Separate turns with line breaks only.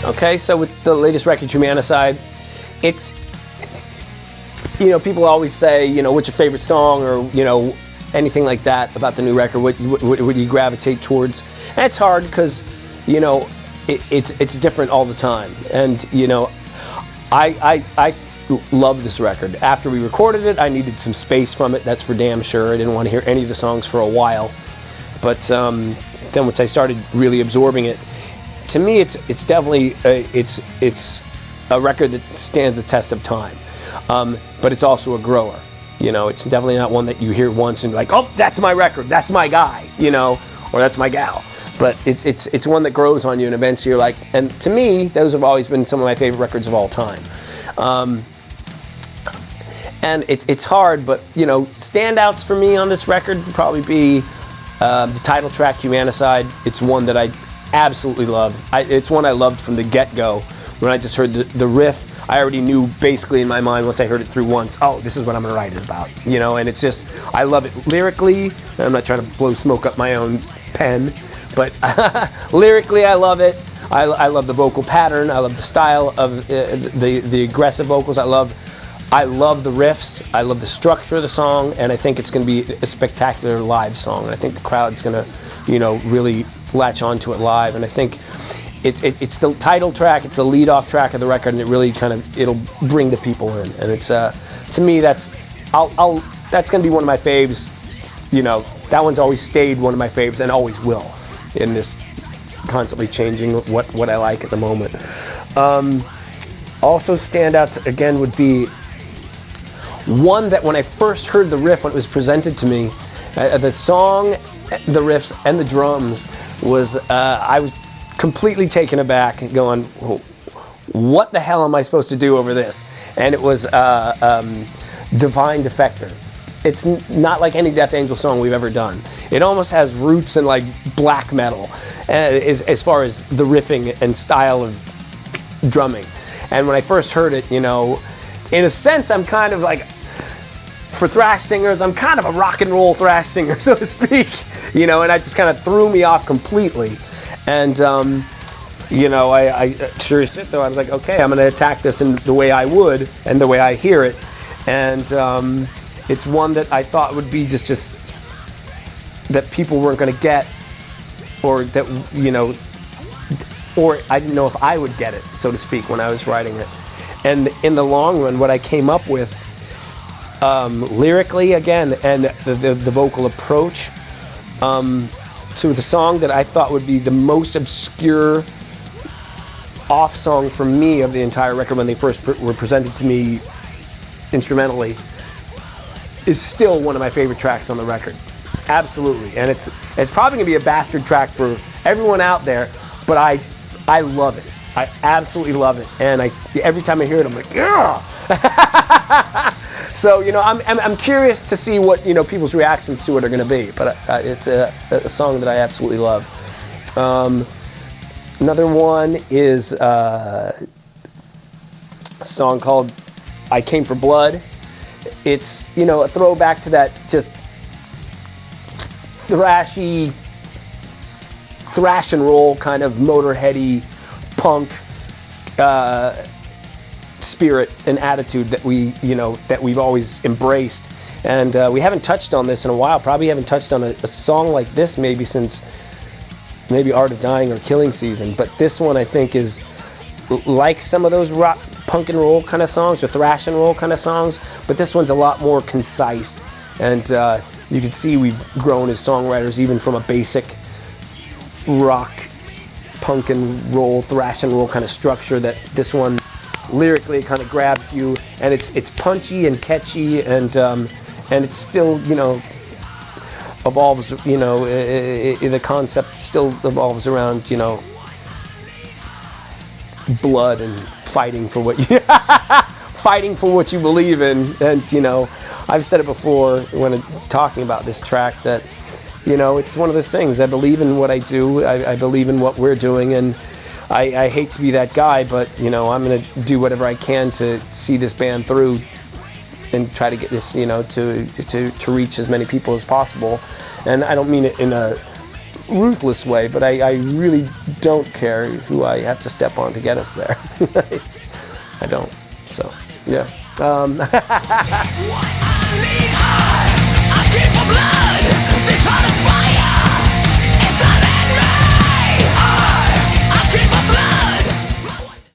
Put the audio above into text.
Okay, so with the latest record, Humanicide, it's, people always say, what's your favorite song, or, anything like that about the new record, what you gravitate towards. And it's hard because, it's different all the time. And, I love this record. After we recorded it, I needed some space from it, that's for damn sure. I didn't want to hear any of the songs for a while. But then once I started really absorbing it, to me, it's definitely it's a record that stands the test of time, but it's also a grower. It's definitely not one that you hear once and be like, oh, that's my record, that's my guy, or that's my gal. But it's one that grows on you, and eventually you're like, and to me, those have always been some of my favorite records of all time. And it's hard, but standouts for me on this record would probably be the title track, Humanicide. It's one that I absolutely love. It's one I loved from the get-go. When I just heard the riff, I already knew basically in my mind, once I heard it through once, oh, this is what I'm going to write it about. And it's just, I love it lyrically. I'm not trying to blow smoke up my own pen, but lyrically I love it. I love the vocal pattern. I love the style of the aggressive vocals. I love the riffs. I love the structure of the song, and I think it's going to be a spectacular live song. And I think the crowd's going to, really latch onto it live. And I think it's the title track, it's the lead-off track of the record, and it really it'll bring the people in. And it's to me, that's going to be one of my faves. That one's always stayed one of my faves and always will in this constantly changing what I like at the moment. Also standouts again would be one that when I first heard the riff, when it was presented to me, the song, the riffs, and the drums was, I was completely taken aback going, what the hell am I supposed to do over this? And it was Divine Defector. It's not like any Death Angel song we've ever done. It almost has roots in like black metal as far as the riffing and style of drumming. And when I first heard it, in a sense, I'm kind of like, for thrash singers, I'm kind of a rock and roll thrash singer, so to speak, and it just kind of threw me off completely. And, I sure as shit though, I was like, okay, I'm going to attack this in the way I would and the way I hear it. And it's one that I thought would be just that people weren't going to get, or that, or I didn't know if I would get it, so to speak, when I was writing it. And in the long run, what I came up with, lyrically again, and the vocal approach to the song that I thought would be the most obscure off song for me of the entire record when they first were presented to me instrumentally, is still one of my favorite tracks on the record. Absolutely. And it's probably going to be a bastard track for everyone out there, but I love it. I absolutely love it. And every time I hear it, I'm like, yeah. So, I'm curious to see what, people's reactions to it are going to be. But it's a song that I absolutely love. Another one is a song called I Came for Blood. It's, a throwback to that just thrash and roll kind of Motorheady punk spirit and attitude that we've always embraced. And we haven't touched on this in a while. Probably haven't touched on a song like this maybe since Art of Dying or Killing Season. But this one I think is like some of those rock, punk and roll kind of songs or thrash and roll kind of songs, but this one's a lot more concise. And you can see we've grown as songwriters even from a basic rock, punk and roll, thrash and roll kind of structure, that this one lyrically kind of grabs you, and it's punchy and catchy, and it's still, evolves, the concept still evolves around, blood and fighting for what you fighting for what you believe in. And I've said it before when talking about this track that it's one of those things. I believe in what I do. I believe in what we're doing, and I hate to be that guy, but I'm gonna do whatever I can to see this band through and try to get this to reach as many people as possible. And I don't mean it in a ruthless way, but I really don't care who I have to step on to get us there. I don't. So, yeah.